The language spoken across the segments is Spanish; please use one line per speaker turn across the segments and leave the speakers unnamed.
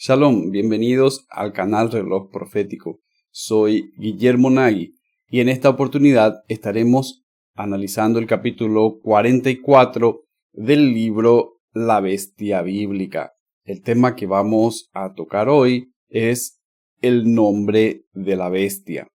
Shalom, bienvenidos al canal Reloj Profético. Soy Guillermo Nagui y en esta oportunidad estaremos analizando el capítulo 44 del libro La Bestia Bíblica. El tema que vamos a tocar hoy es el nombre de la bestia.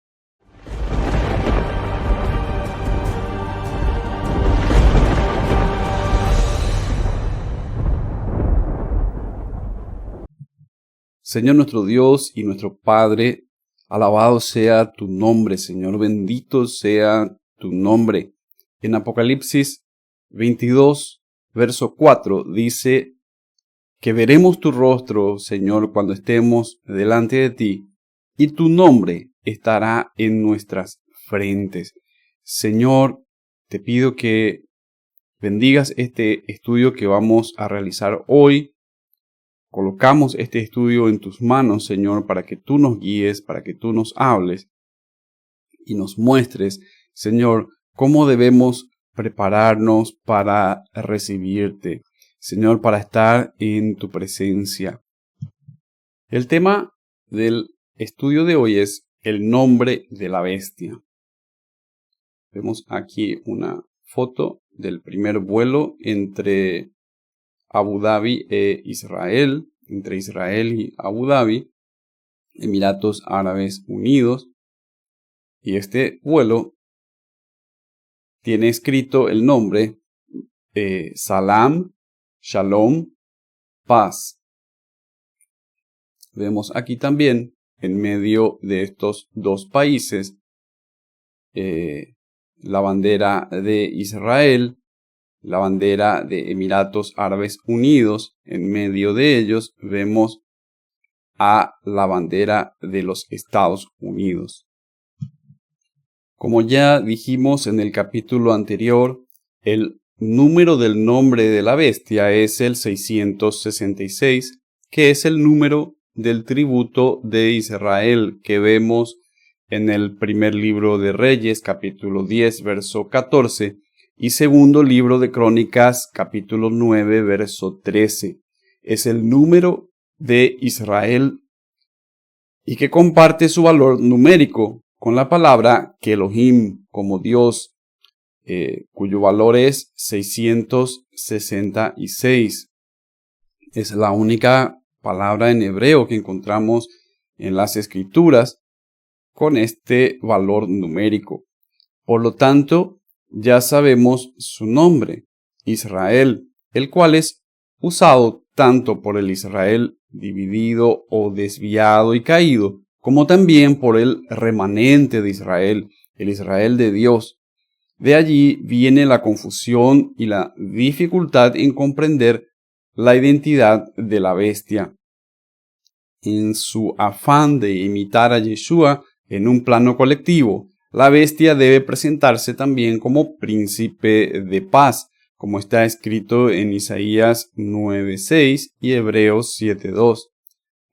Señor nuestro Dios y nuestro Padre, alabado sea tu nombre, Señor, bendito sea tu nombre. En Apocalipsis 22, verso 4, dice que veremos tu rostro, Señor, cuando estemos delante de ti, y tu nombre estará en nuestras frentes. Señor, te pido que bendigas este estudio que vamos a realizar hoy. Colocamos este estudio en tus manos, Señor, para que tú nos guíes, para que tú nos hables y nos muestres, Señor, cómo debemos prepararnos para recibirte, Señor, para estar en tu presencia. El tema del estudio de hoy es el nombre de la bestia. Vemos aquí una foto del primer vuelo entre Abu Dhabi e Israel, entre Israel y Abu Dhabi, Emiratos Árabes Unidos. Y este vuelo tiene escrito el nombre Salam, Shalom, Paz. Vemos aquí también, en medio de estos dos países, la bandera de Israel, la bandera de Emiratos Árabes Unidos. En medio de ellos vemos a la bandera de los Estados Unidos. Como ya dijimos en el capítulo anterior, el número del nombre de la bestia es el 666, que es el número del tributo de Israel que vemos en el primer libro de Reyes, capítulo 10, verso 14, y segundo libro de Crónicas, capítulo 9, verso 13. Es el número de Israel y que comparte su valor numérico con la palabra Kelohim, como Dios, cuyo valor es 666. Es la única palabra en hebreo que encontramos en las Escrituras con este valor numérico. Por lo tanto, ya sabemos su nombre, Israel, el cual es usado tanto por el Israel dividido o desviado y caído, como también por el remanente de Israel, el Israel de Dios. De allí viene la confusión y la dificultad en comprender la identidad de la bestia. En su afán de imitar a Yeshua en un plano colectivo, la bestia debe presentarse también como príncipe de paz, como está escrito en Isaías 9:6 y Hebreos 7:2.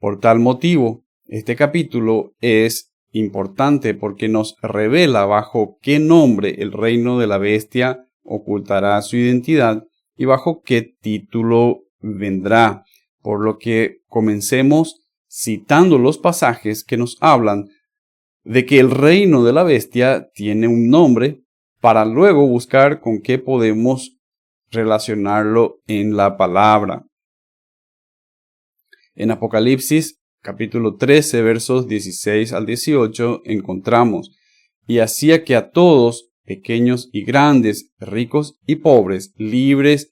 Por tal motivo, este capítulo es importante porque nos revela bajo qué nombre el reino de la bestia ocultará su identidad y bajo qué título vendrá. Por lo que comencemos citando los pasajes que nos hablan de que el reino de la bestia tiene un nombre, para luego buscar con qué podemos relacionarlo en la palabra. En Apocalipsis, capítulo 13, versos 16 al 18, encontramos: y hacía que a todos, pequeños y grandes, ricos y pobres, libres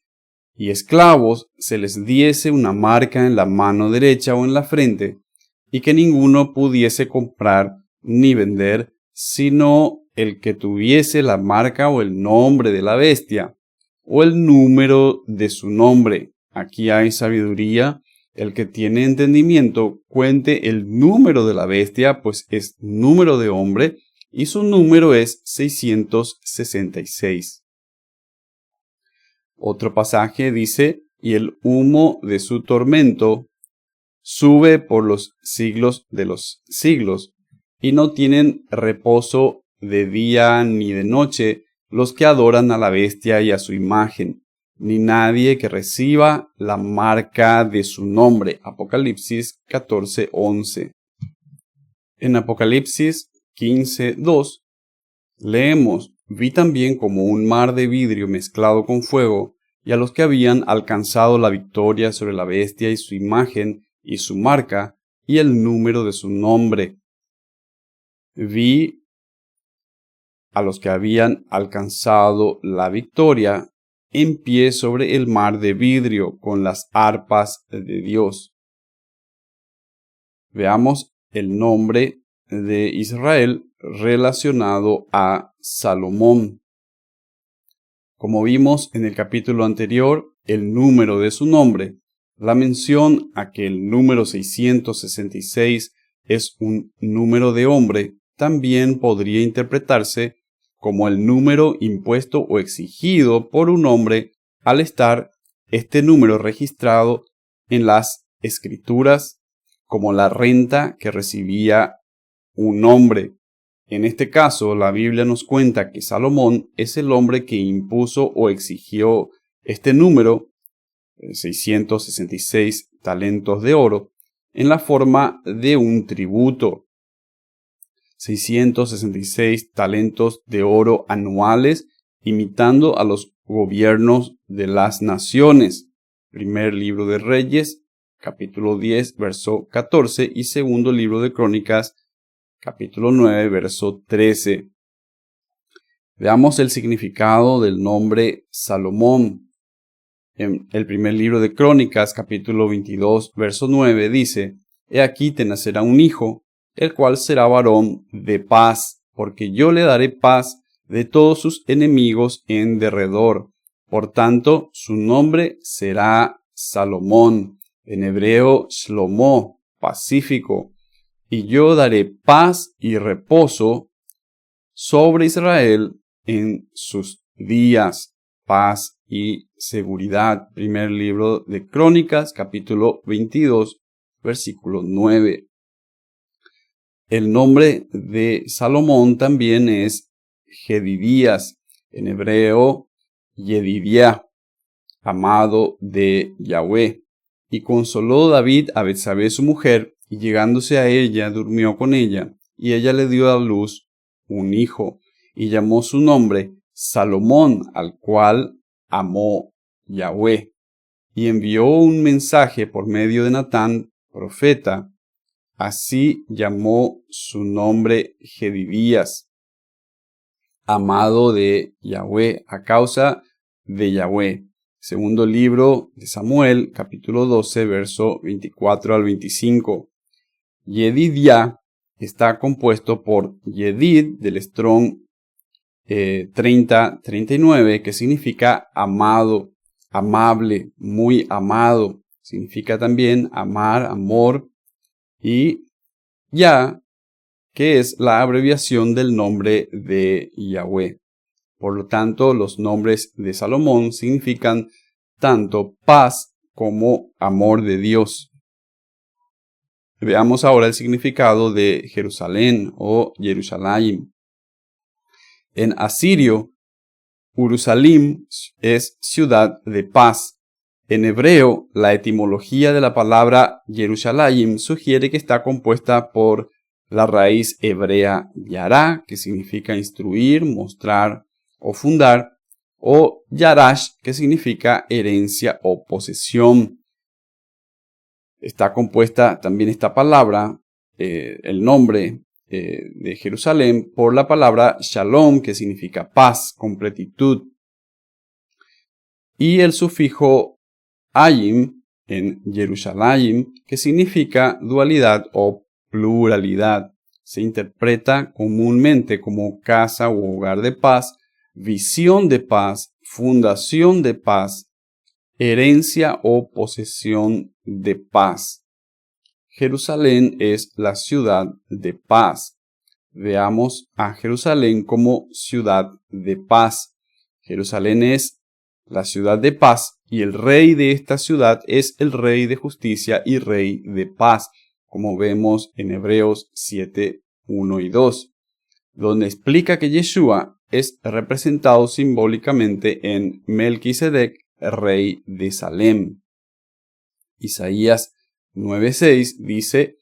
y esclavos, se les diese una marca en la mano derecha o en la frente, y que ninguno pudiese comprar ni vender, sino el que tuviese la marca o el nombre de la bestia, o el número de su nombre. Aquí hay sabiduría. El que tiene entendimiento cuente el número de la bestia, pues es número de hombre, y su número es 666. Otro pasaje dice: y el humo de su tormento sube por los siglos de los siglos, y no tienen reposo de día ni de noche los que adoran a la bestia y a su imagen, ni nadie que reciba la marca de su nombre. Apocalipsis 14:11. En Apocalipsis 15:2 leemos: vi también como un mar de vidrio mezclado con fuego, y a los que habían alcanzado la victoria sobre la bestia y su imagen y su marca y el número de su nombre. Vi a los que habían alcanzado la victoria en pie sobre el mar de vidrio con las arpas de Dios. Veamos el nombre de Israel relacionado a Salomón. Como vimos en el capítulo anterior, el número de su nombre, la mención a que el número 666 es un número de hombre, también podría interpretarse como el número impuesto o exigido por un hombre al estar este número registrado en las escrituras como la renta que recibía un hombre. En este caso, la Biblia nos cuenta que Salomón es el hombre que impuso o exigió este número, 666 talentos de oro, en la forma de un tributo. 666 talentos de oro anuales, imitando a los gobiernos de las naciones. Primer libro de Reyes, capítulo 10, verso 14, y segundo libro de Crónicas, capítulo 9, verso 13. Veamos el significado del nombre Salomón. En el primer libro de Crónicas, capítulo 22, verso 9, dice: he aquí te nacerá un hijo, el cual será varón de paz, porque yo le daré paz de todos sus enemigos en derredor. Por tanto, su nombre será Salomón, en hebreo Shlomo, pacífico. Y yo daré paz y reposo sobre Israel en sus días. Paz y seguridad. Primer libro de Crónicas, capítulo 22, versículo 9. El nombre de Salomón también es Jedidías, en hebreo Yedidiá, amado de Yahweh. Y consoló David a Betsabé su mujer, y llegándose a ella, durmió con ella, y ella le dio a luz un hijo, y llamó su nombre Salomón, al cual amó Yahweh. Y envió un mensaje por medio de Natán, profeta. Así llamó su nombre Jedidías, amado de Yahweh, a causa de Yahweh. Segundo libro de Samuel, capítulo 12, verso 24 al 25. Yedidiá está compuesto por Yedid, del Strong 3039, que significa amado, amable, muy amado. Significa también amar, amor. Y Ya, que es la abreviación del nombre de Yahweh. Por lo tanto, los nombres de Salomón significan tanto paz como amor de Dios. Veamos ahora el significado de Jerusalén o Jerusalén. En asirio, Jerusalén es ciudad de paz. En hebreo, la etimología de la palabra Jerusalén sugiere que está compuesta por la raíz hebrea yará, que significa instruir, mostrar o fundar, o yarash, que significa herencia o posesión. Está compuesta también esta palabra, el nombre de Jerusalén, por la palabra shalom, que significa paz, completitud. Y el sufijo ayim en Jerusalén, que significa dualidad o pluralidad. Se interpreta comúnmente como casa u hogar de paz, visión de paz, fundación de paz, herencia o posesión de paz. Jerusalén es la ciudad de paz. Veamos a Jerusalén como ciudad de paz. Jerusalén es la ciudad de paz, y el rey de esta ciudad es el rey de justicia y rey de paz, como vemos en Hebreos 7, 1 y 2, donde explica que Yeshua es representado simbólicamente en Melquisedec, rey de Salem. Isaías 9:6 dice,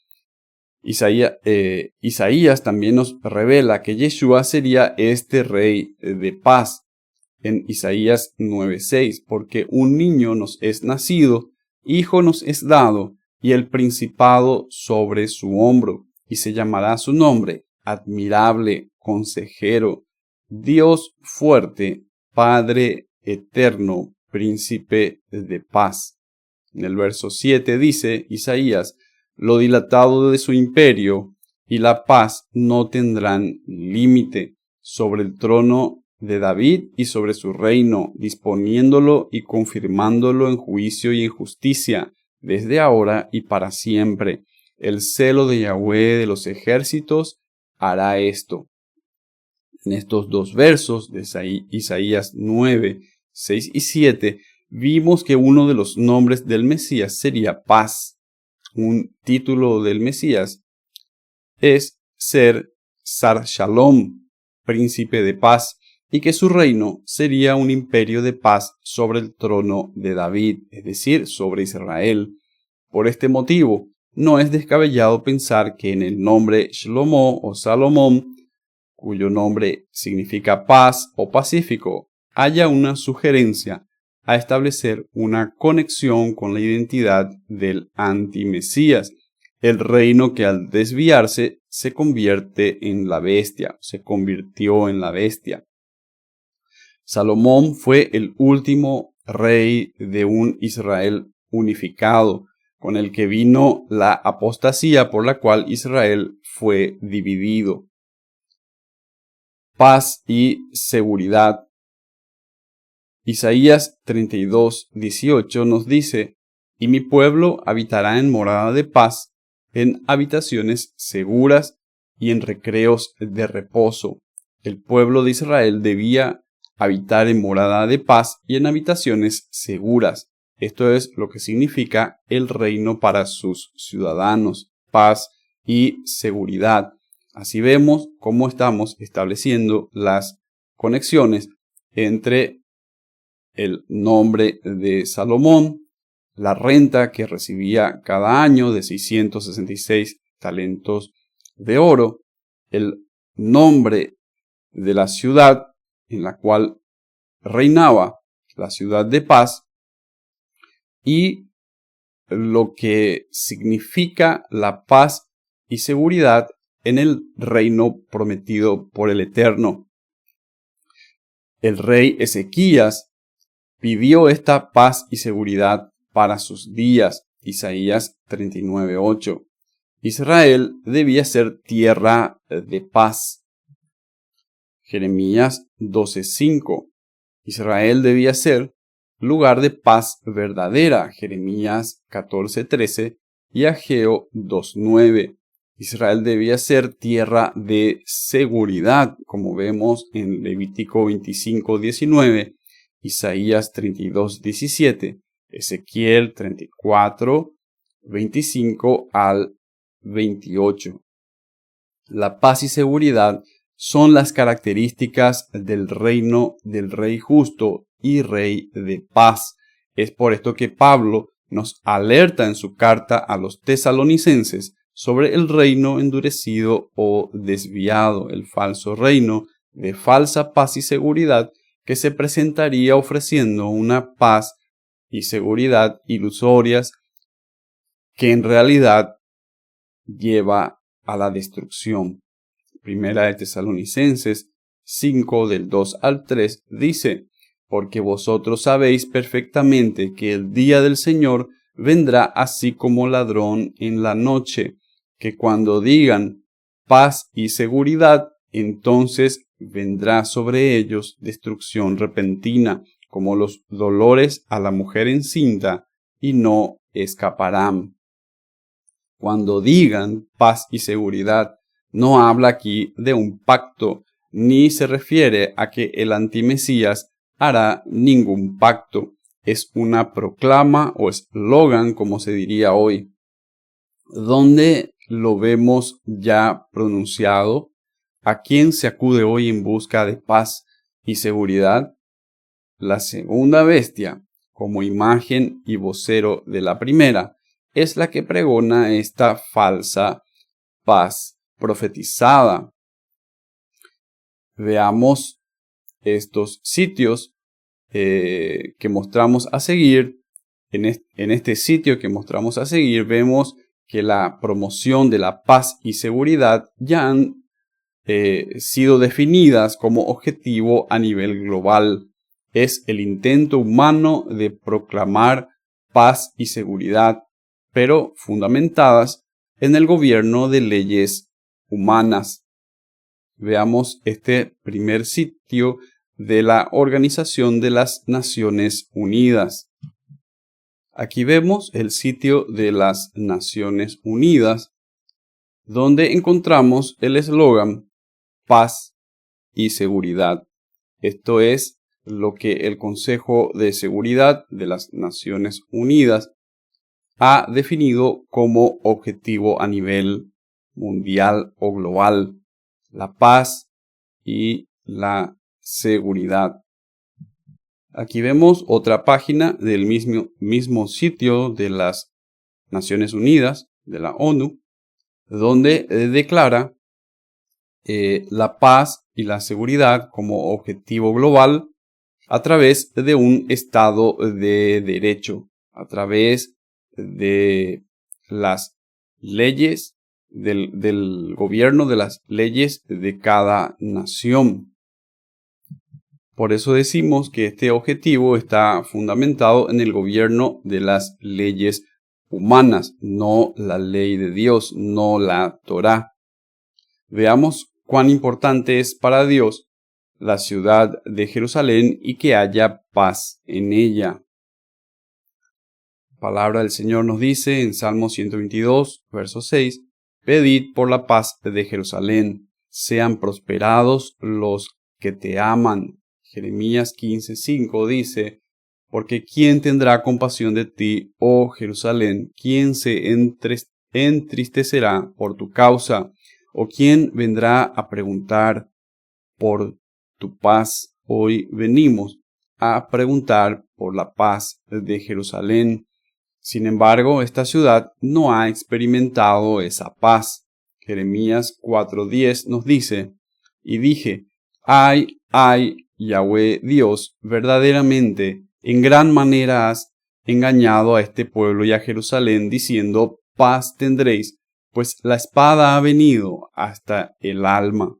Isaías también nos revela que Yeshua sería este rey de paz. En Isaías 9:6, porque un niño nos es nacido, hijo nos es dado, y el principado sobre su hombro, y se llamará su nombre, admirable, consejero, Dios fuerte, Padre eterno, príncipe de paz. En el verso 7 dice Isaías, lo dilatado de su imperio y la paz no tendrán límite sobre el trono de David y sobre su reino, disponiéndolo y confirmándolo en juicio y en justicia, desde ahora y para siempre. El celo de Yahweh de los ejércitos hará esto. En estos dos versos de Isaías 9, 6 y 7, vimos que uno de los nombres del Mesías sería paz. Un título del Mesías es ser Sar Shalom, príncipe de paz, y que su reino sería un imperio de paz sobre el trono de David, es decir, sobre Israel. Por este motivo, no es descabellado pensar que en el nombre Shlomo o Salomón, cuyo nombre significa paz o pacífico, haya una sugerencia a establecer una conexión con la identidad del antimesías, el reino que al desviarse se convirtió en la bestia. Salomón fue el último rey de un Israel unificado, con el que vino la apostasía por la cual Israel fue dividido. Paz y seguridad. Isaías 32:18 nos dice, y mi pueblo habitará en morada de paz, en habitaciones seguras y en recreos de reposo. El pueblo de Israel debía habitar en morada de paz y en habitaciones seguras. Esto es lo que significa el reino para sus ciudadanos, paz y seguridad. Así vemos cómo estamos estableciendo las conexiones entre el nombre de Salomón, la renta que recibía cada año de 666 talentos de oro, el nombre de la ciudad en la cual reinaba, la ciudad de paz, y lo que significa la paz y seguridad en el reino prometido por el Eterno. El rey Ezequías pidió esta paz y seguridad para sus días. Isaías 39:8. Israel debía ser tierra de paz. Jeremías 12:5. Israel debía ser lugar de paz verdadera. Jeremías 14:13 y Ageo 2:9. Israel debía ser tierra de seguridad, como vemos en Levítico 25:19, Isaías 32:17, Ezequiel 34:25 al 28. La paz y seguridad son las características del reino del Rey justo y Rey de paz. Es por esto que Pablo nos alerta en su carta a los tesalonicenses sobre el reino endurecido o desviado, el falso reino de falsa paz y seguridad que se presentaría ofreciendo una paz y seguridad ilusorias que en realidad lleva a la destrucción. Primera de Tesalonicenses 5 del 2 al 3 dice, porque vosotros sabéis perfectamente que el día del Señor vendrá así como ladrón en la noche, que cuando digan paz y seguridad, entonces vendrá sobre ellos destrucción repentina, como los dolores a la mujer encinta, y no escaparán. Cuando digan paz y seguridad, no habla aquí de un pacto, ni se refiere a que el antimesías hará ningún pacto. Es una proclama o eslogan, como se diría hoy. ¿Dónde lo vemos ya pronunciado? ¿A quién se acude hoy en busca de paz y seguridad? La segunda bestia, como imagen y vocero de la primera, es la que pregona esta falsa paz profetizada. Veamos estos sitios que mostramos a seguir. En este sitio que mostramos a seguir vemos que la promoción de la paz y seguridad ya han sido definidas como objetivo a nivel global. Es el intento humano de proclamar paz y seguridad, pero fundamentadas en el gobierno de leyes humanas. Veamos este primer sitio de la Organización de las Naciones Unidas. Aquí vemos el sitio de las Naciones Unidas, donde encontramos el eslogan paz y seguridad. Esto es lo que el Consejo de Seguridad de las Naciones Unidas ha definido como objetivo a nivel mundial o global: la paz y la seguridad. Aquí vemos otra página del mismo sitio de las Naciones Unidas, de la ONU, donde declara la paz y la seguridad como objetivo global a través de un Estado de Derecho, a través de las leyes del gobierno, de las leyes de cada nación. Por eso decimos que este objetivo está fundamentado en el gobierno de las leyes humanas, no la ley de Dios, no la Torá. Veamos cuán importante es para Dios la ciudad de Jerusalén y que haya paz en ella. La palabra del Señor nos dice en Salmo 122, verso 6, «Pedid por la paz de Jerusalén, sean prosperados los que te aman». Jeremías 15:5 dice, «Porque ¿quién tendrá compasión de ti, oh Jerusalén? ¿Quién se entristecerá por tu causa? ¿O quién vendrá a preguntar por tu paz?» Hoy venimos a preguntar por la paz de Jerusalén. Sin embargo, esta ciudad no ha experimentado esa paz. Jeremías 4:10 nos dice, «Y dije, ay, Yahweh Dios, verdaderamente, en gran manera has engañado a este pueblo y a Jerusalén, diciendo, paz tendréis, pues la espada ha venido hasta el alma».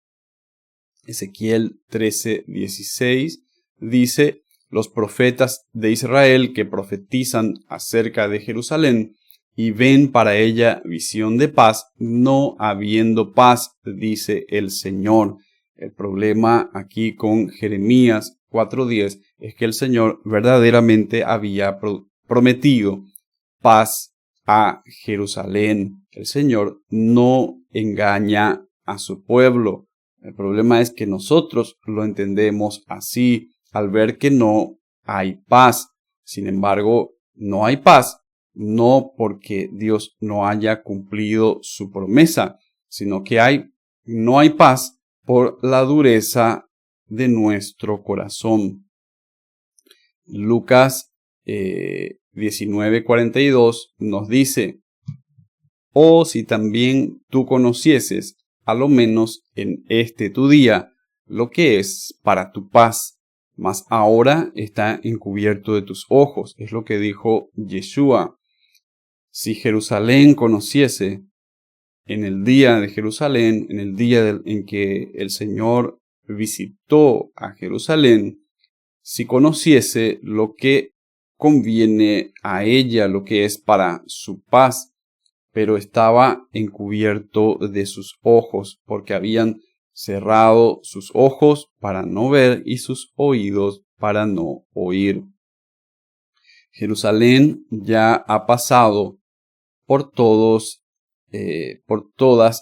Ezequiel 13:16 dice, «Los profetas de Israel que profetizan acerca de Jerusalén y ven para ella visión de paz, no habiendo paz, dice el Señor». El problema aquí con Jeremías 4:10 es que el Señor verdaderamente había prometido paz a Jerusalén. El Señor no engaña a su pueblo. El problema es que nosotros lo entendemos así al ver que no hay paz. Sin embargo, no hay paz, no porque Dios no haya cumplido su promesa, sino que no hay paz por la dureza de nuestro corazón. Lucas 19:42 nos dice, «Oh, si también tú conocieses, a lo menos en este tu día, lo que es para tu paz, mas ahora está encubierto de tus ojos», es lo que dijo Yeshua. Si Jerusalén conociese, en el día de Jerusalén, en el día en que el Señor visitó a Jerusalén, si conociese lo que conviene a ella, lo que es para su paz, pero estaba encubierto de sus ojos, porque habían cerrado sus ojos para no ver y sus oídos para no oír. Jerusalén ya ha pasado por todas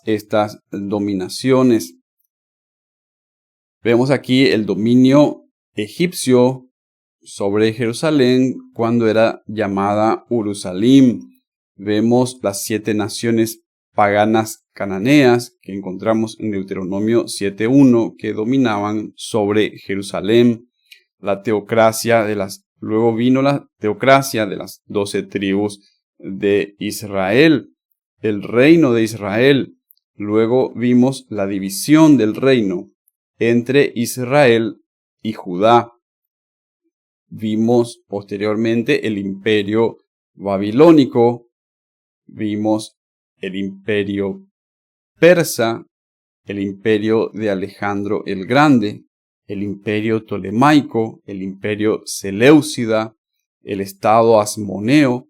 estas dominaciones. Vemos aquí el dominio egipcio sobre Jerusalén cuando era llamada Urusalim. Vemos las 7 naciones paganas cananeas que encontramos en Deuteronomio 7:1 que dominaban sobre Jerusalén. La teocracia de las luego vino la teocracia de las 12 tribus de Israel, el reino de Israel. Luego vimos la división del reino entre Israel y Judá. Vimos posteriormente el imperio babilónico, vimos el imperio persa, el imperio de Alejandro el Grande, el imperio tolemaico, el imperio seleucida, el estado asmoneo,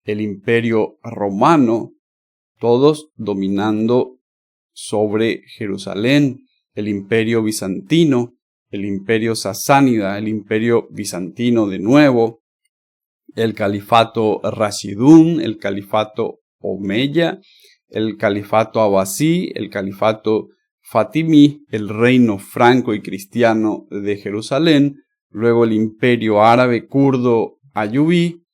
el imperio romano, todos dominando sobre Jerusalén, el imperio bizantino, el imperio sasánida, el imperio bizantino de nuevo, el califato Rashidún, el califato Omeya, el califato Abbasí, el califato Fatimí, el reino franco y cristiano de Jerusalén, luego el imperio árabe kurdo ayubí,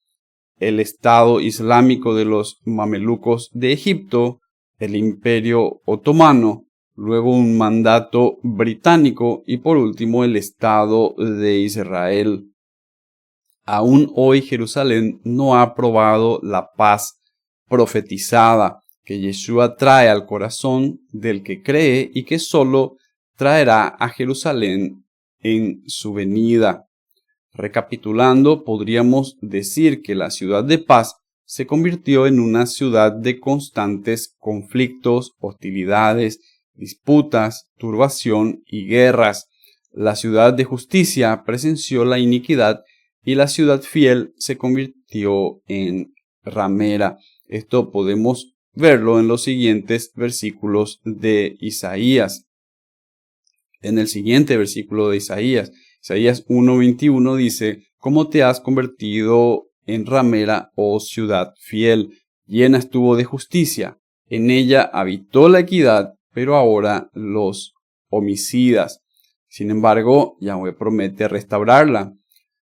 el Estado Islámico de los Mamelucos de Egipto, el Imperio Otomano, luego un mandato británico y por último el Estado de Israel. Aún hoy Jerusalén no ha probado la paz profetizada que Yeshua trae al corazón del que cree y que solo traerá a Jerusalén en su venida. Recapitulando, podríamos decir que la ciudad de paz se convirtió en una ciudad de constantes conflictos, hostilidades, disputas, turbación y guerras. La ciudad de justicia presenció la iniquidad y la ciudad fiel se convirtió en ramera. Esto podemos verlo en los siguientes versículos de Isaías. En el siguiente versículo de Isaías 1:21 dice: ¿Cómo te has convertido en ramera, oh ciudad fiel? Llena estuvo de justicia, en ella habitó la equidad, pero ahora los homicidas. Sin embargo, Yahweh promete restaurarla.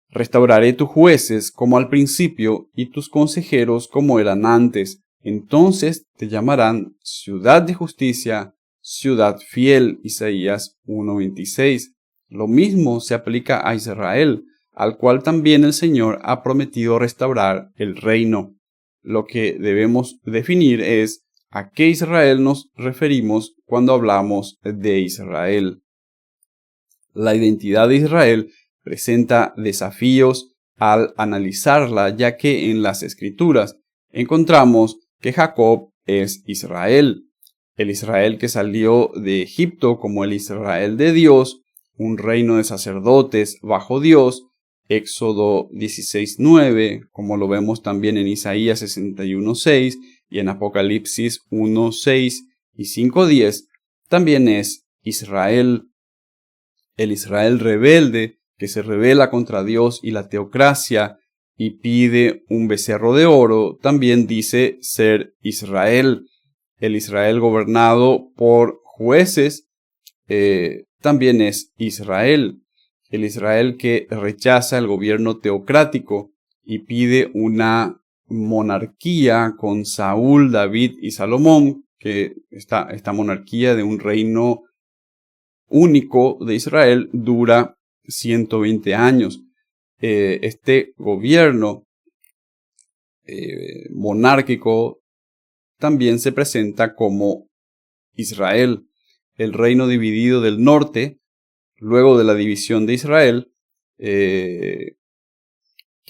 Restauraré tus jueces como al principio y tus consejeros como eran antes. Entonces te llamarán ciudad de justicia, ciudad fiel. Isaías 1:26. Lo mismo se aplica a Israel, al cual también el Señor ha prometido restaurar el reino. Lo que debemos definir es a qué Israel nos referimos cuando hablamos de Israel. La identidad de Israel presenta desafíos al analizarla, ya que en las Escrituras encontramos que Jacob es Israel, el Israel que salió de Egipto como el Israel de Dios, un reino de sacerdotes bajo Dios, Éxodo 16:9, como lo vemos también en Isaías 61:6 y en Apocalipsis 1:6 y 5:10, también es Israel. El Israel rebelde que se rebela contra Dios y la teocracia y pide un becerro de oro, también dice ser Israel. El Israel gobernado por jueces también es Israel. El Israel que rechaza el gobierno teocrático y pide una monarquía con Saúl, David y Salomón, que esta monarquía de un reino único de Israel dura 120 años. Este gobierno monárquico también se presenta como Israel, el reino dividido del norte, luego de la división de Israel, que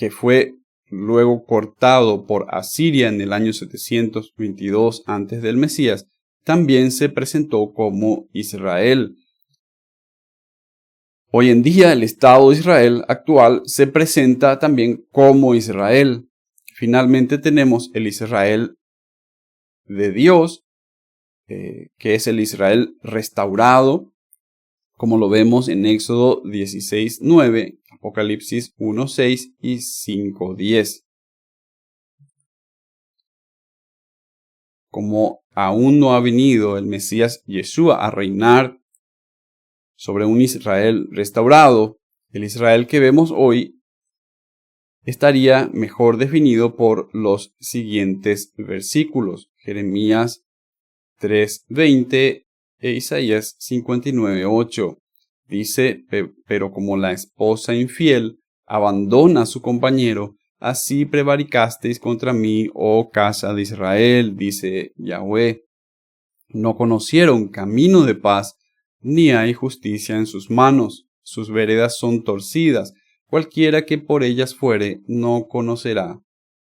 fue luego cortado por Asiria en el año 722 antes del Mesías, también se presentó como Israel. Hoy en día el Estado de Israel actual se presenta también como Israel. Finalmente tenemos el Israel de Dios, que es el Israel restaurado, como lo vemos en Éxodo 16:9, Apocalipsis 1:6 y 5:10. Como aún no ha venido el Mesías Yeshua a reinar sobre un Israel restaurado, el Israel que vemos hoy estaría mejor definido por los siguientes versículos: Jeremías 3:20 e Isaías 59:8. Dice: pero como la esposa infiel abandona a su compañero, así prevaricasteis contra mí, oh casa de Israel, dice Yahweh. No conocieron camino de paz, ni hay justicia en sus manos. Sus veredas son torcidas. Cualquiera que por ellas fuere, no conocerá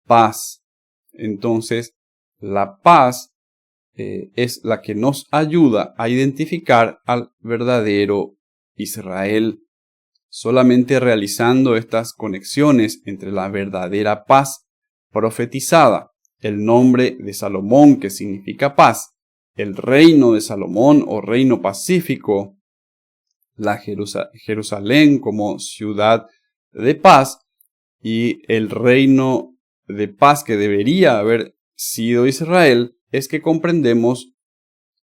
paz. Entonces, la paz es la que nos ayuda a identificar al verdadero Israel. Solamente realizando estas conexiones entre la verdadera paz profetizada, el nombre de Salomón, que significa paz, el reino de Salomón o reino pacífico, la Jerusalén como ciudad de paz y el reino de paz que debería haber sido Israel, es que comprendemos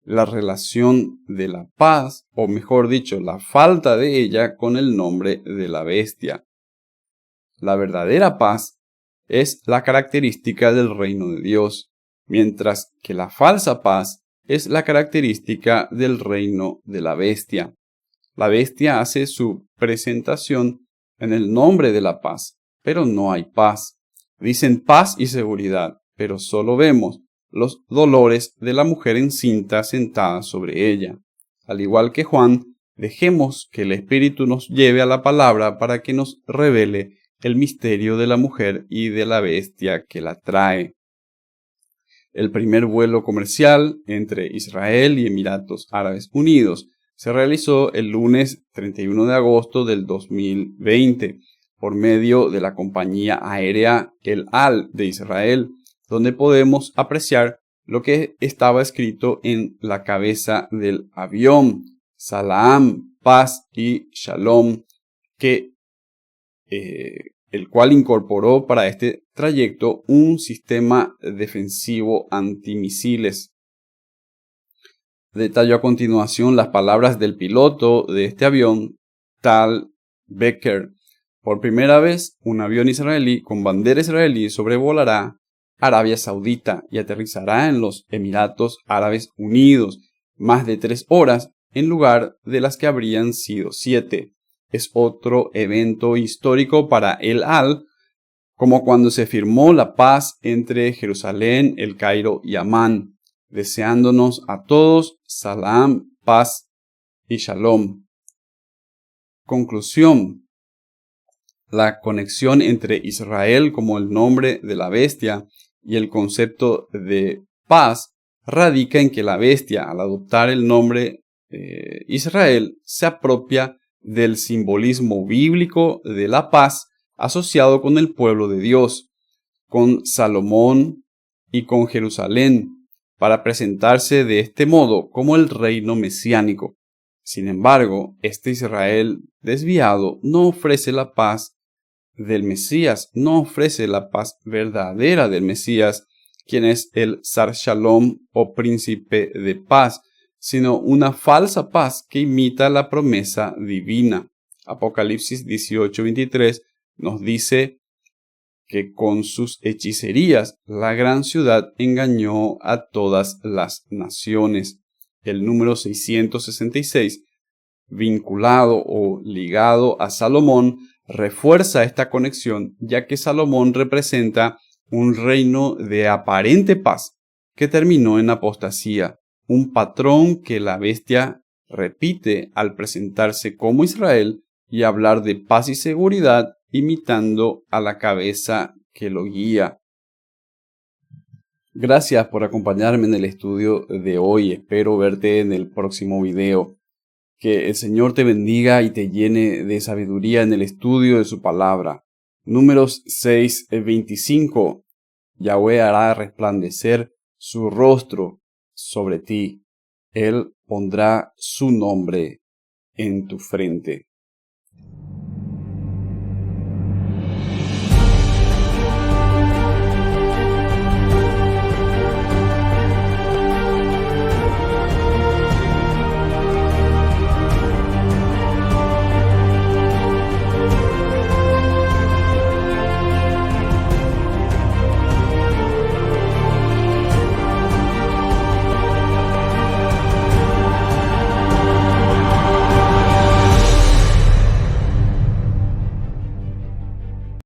la relación de la paz, o mejor dicho, la falta de ella con el nombre de la bestia. La verdadera paz es la característica del reino de Dios, mientras que la falsa paz es la característica del reino de la bestia. La bestia hace su presentación en el nombre de la paz, pero no hay paz. Dicen paz y seguridad, pero solo vemos los dolores de la mujer encinta sentada sobre ella. Al igual que Juan, dejemos que el Espíritu nos lleve a la palabra para que nos revele el misterio de la mujer y de la bestia que la trae. El primer vuelo comercial entre Israel y Emiratos Árabes Unidos se realizó el lunes 31 de agosto del 2020 por medio de la compañía aérea El Al de Israel, donde podemos apreciar lo que estaba escrito en la cabeza del avión: Salaam, paz y Shalom, el cual incorporó para este trayecto un sistema defensivo antimisiles. Detallo a continuación las palabras del piloto de este avión, Tal Becker. Por primera vez, un avión israelí con bandera israelí sobrevolará Arabia Saudita y aterrizará en los Emiratos Árabes Unidos, más de 3 horas en lugar de las que habrían sido 7. Es otro evento histórico para El Al, como cuando se firmó la paz entre Jerusalén, El Cairo y Amán, deseándonos a todos Salam, paz y Shalom. Conclusión. La conexión entre Israel como el nombre de la bestia y el concepto de paz radica en que la bestia, al adoptar el nombre Israel, se apropia del simbolismo bíblico de la paz asociado con el pueblo de Dios, con Salomón y con Jerusalén, para presentarse de este modo como el reino mesiánico. Sin embargo, este Israel desviado no ofrece la paz del Mesías, no ofrece la paz verdadera del Mesías, quien es el Sar Shalom o príncipe de paz, sino una falsa paz que imita la promesa divina. Apocalipsis 18:23 nos dice que con sus hechicerías la gran ciudad engañó a todas las naciones. El número 666, vinculado o ligado a Salomón, refuerza esta conexión, ya que Salomón representa un reino de aparente paz que terminó en apostasía, un patrón que la bestia repite al presentarse como Israel y hablar de paz y seguridad, imitando a la cabeza que lo guía. Gracias por acompañarme en el estudio de hoy. Espero verte en el próximo video. Que el Señor te bendiga y te llene de sabiduría en el estudio de su palabra. Números 6:25. Yahweh hará resplandecer su rostro sobre ti. Él pondrá su nombre en tu frente.